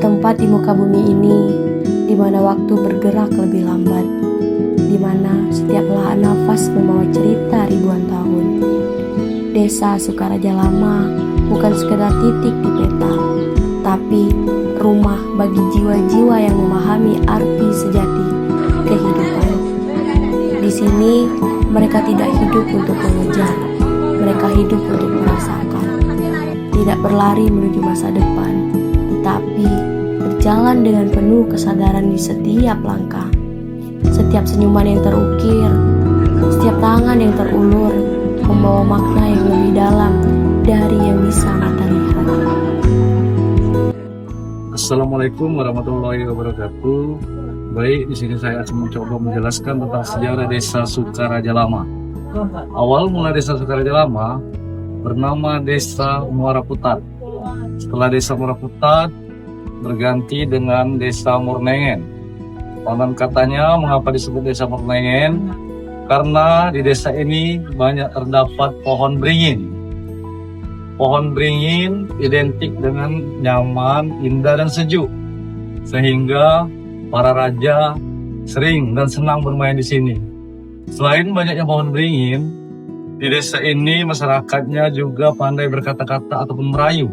tempat di muka bumi ini di mana waktu bergerak lebih lambat, di mana setiap helaan nafas membawa cerita ribuan tahun. Desa Sukaraja Lama bukan sekedar titik di peta, tapi rumah bagi jiwa-jiwa yang memahami arti sejati kehidupan. Di sini mereka tidak hidup untuk mengejar, mereka hidup untuk merasakan. Tidak berlari menuju masa depan, tetapi berjalan dengan penuh kesadaran di setiap langkah. Setiap senyuman yang terukir, setiap tangan yang terulur, membawa makna yang lebih dalam dari yang bisa mata lihat. Assalamualaikum warahmatullahi wabarakatuh. Baik, di sini saya akan mencoba menjelaskan tentang sejarah Desa Sukaraja Lama. Awal mula Desa Sukaraja Lama bernama Desa Muara Putat. Setelah Desa Muara Putat berganti dengan Desa Murnengen. Konon katanya mengapa disebut Desa Murnengen? Karena di desa ini banyak terdapat pohon beringin. Pohon beringin identik dengan nyaman, indah, dan sejuk. Sehingga para raja sering dan senang bermain di sini. Selain banyaknya pohon beringin, di desa ini masyarakatnya juga pandai berkata-kata ataupun merayu.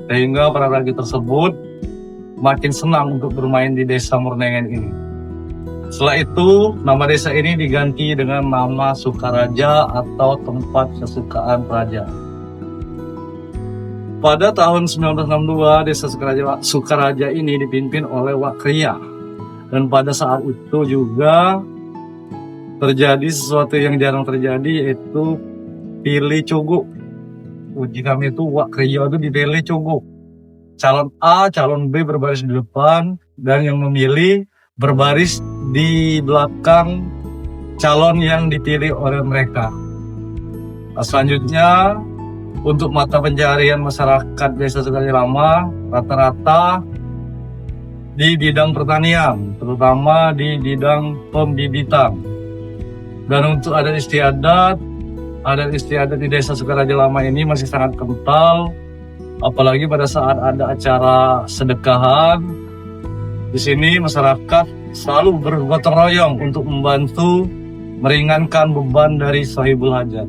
Sehingga para raja tersebut makin senang untuk bermain di Desa Murnengen ini. Setelah itu, nama desa ini diganti dengan nama Sukaraja atau tempat kesukaan raja. Pada tahun 1962, Desa Sukaraja ini dipimpin oleh Wak Kriya. Dan pada saat itu juga terjadi sesuatu yang jarang terjadi, yaitu pilih cogok. Uji kami itu Wak Kriya itu dipilih cogok. Calon A, calon B berbaris di depan, dan yang memilih berbaris di belakang calon yang dipilih oleh mereka. Selanjutnya, untuk mata pencaharian masyarakat Desa Sukaraja Lama, rata-rata di bidang pertanian, terutama di bidang pembibitan. Dan untuk adat istiadat di Desa Sukaraja Lama ini masih sangat kental, apalagi pada saat ada acara sedekahan. Di sini masyarakat selalu bergotong royong untuk membantu meringankan beban dari sahibul hajat.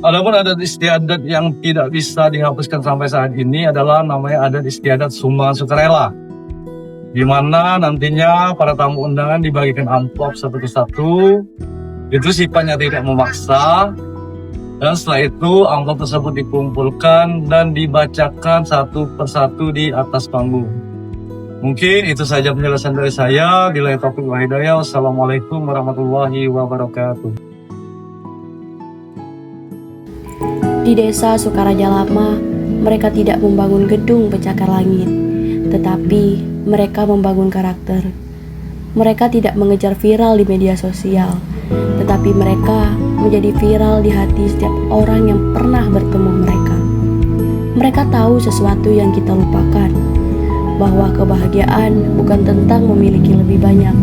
Adapun adat istiadat yang tidak bisa dihapuskan sampai saat ini adalah namanya adat istiadat sumbangan sukarela, di mana nantinya para tamu undangan dibagikan amplop satu persatu. Itu sifatnya tidak memaksa, dan setelah itu amplop tersebut dikumpulkan dan dibacakan satu persatu di atas panggung. Mungkin itu saja penjelasan dari saya. Billahi taufiq wal hidayah. Wassalamualaikum warahmatullahi wabarakatuh. Di Desa Sukaraja Lama, mereka tidak membangun gedung pencakar langit, tetapi mereka membangun karakter. Mereka tidak mengejar viral di media sosial, tetapi mereka menjadi viral di hati setiap orang yang pernah bertemu mereka. Mereka tahu sesuatu yang kita lupakan, bahwa kebahagiaan bukan tentang memiliki lebih banyak,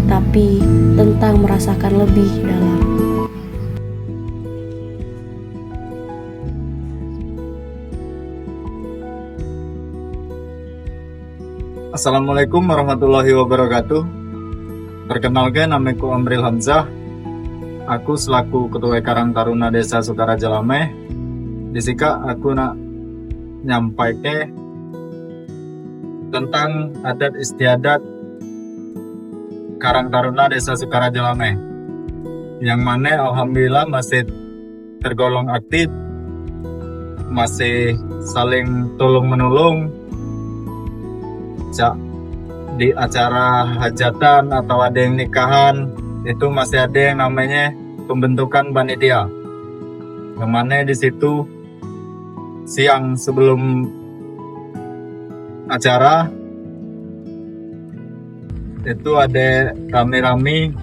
tapi tentang merasakan lebih dalam. Assalamualaikum warahmatullahi wabarakatuh. Perkenalkan, namaku Amril Hamzah. Aku selaku Ketua Karang Taruna Desa Sukaraja Lama. Disika aku nak nyampaikan tentang adat istiadat Karang Taruna Desa Sukaraja Lama, yang mana alhamdulillah masih tergolong aktif, masih saling tolong menolong. Di acara hajatan atau ada yang nikahan, itu masih ada yang namanya pembentukan panitia, yang mana di situ siang sebelum acara itu ada rame-rame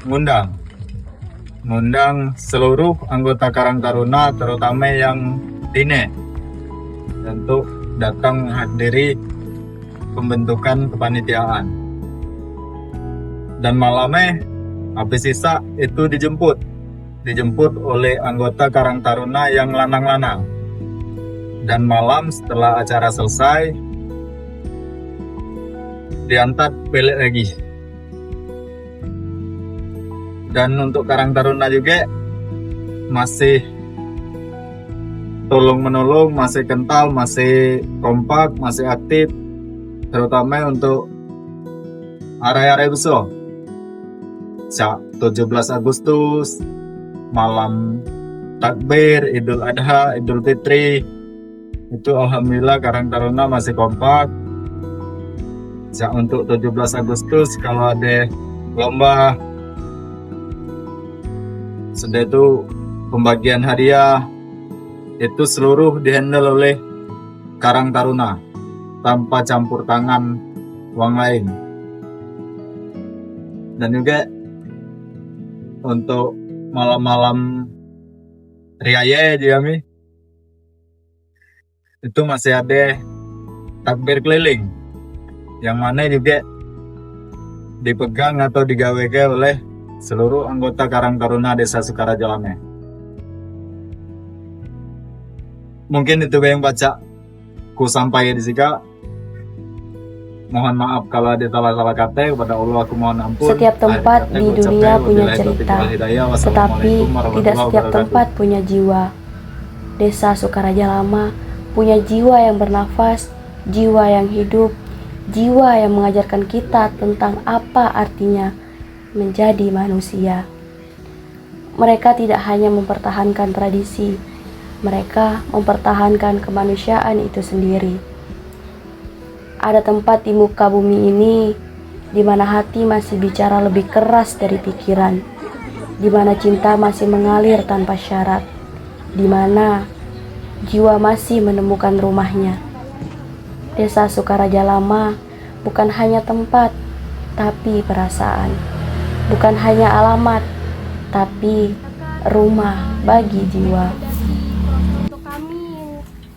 ngundang seluruh anggota Karang Taruna, terutama yang Tine, untuk datang hadiri pembentukan kepanitiaan. Dan malamnya habis sisa itu dijemput oleh anggota Karang Taruna yang lanang-lanang. Dan malam setelah acara selesai, diantar balik lagi. Dan untuk Karang Taruna juga masih tolong menolong, masih kental, masih kompak, masih aktif, terutama untuk area-area besar. 17 Agustus, malam takbir, Idul Adha, Idul Fitri, itu alhamdulillah Karang Taruna masih kompak. Untuk 17 Agustus kalau ada lomba, sudah itu pembagian hadiah itu seluruh dihandle oleh Karang Taruna tanpa campur tangan uang lain. Dan juga untuk malam-malam riaya di kami itu masih ada takbir keliling yang mana juga dipegang atau digawekan oleh seluruh anggota Karang Taruna Desa Sukaraja Lama. Mungkin itu yang baca ku sampai di sini. Mohon maaf kalau ada salah-salah kata, kepada Allah aku mohon ampun. Setiap tempat di dunia punya cerita, tetapi tidak setiap tempat punya jiwa. Desa Sukaraja Lama punya jiwa yang bernafas, jiwa yang hidup, jiwa yang mengajarkan kita tentang apa artinya menjadi manusia. Mereka tidak hanya mempertahankan tradisi, mereka mempertahankan kemanusiaan itu sendiri. Ada tempat di muka bumi ini di mana hati masih bicara lebih keras dari pikiran, di mana cinta masih mengalir tanpa syarat, di mana jiwa masih menemukan rumahnya. Desa Sukaraja Lama bukan hanya tempat, tapi perasaan. Bukan hanya alamat, tapi rumah bagi jiwa.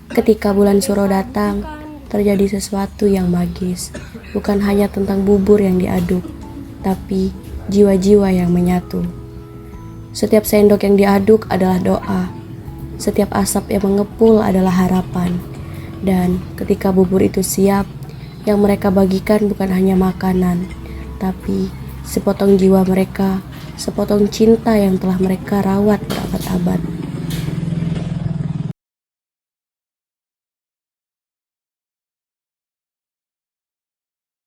Ketika bulan Suro datang, terjadi sesuatu yang magis. Bukan hanya tentang bubur yang diaduk, tapi jiwa-jiwa yang menyatu. Setiap sendok yang diaduk adalah doa. Setiap asap yang mengepul adalah harapan. Dan ketika bubur itu siap, yang mereka bagikan bukan hanya makanan, tapi sepotong jiwa mereka, sepotong cinta yang telah mereka rawat berabad-abad.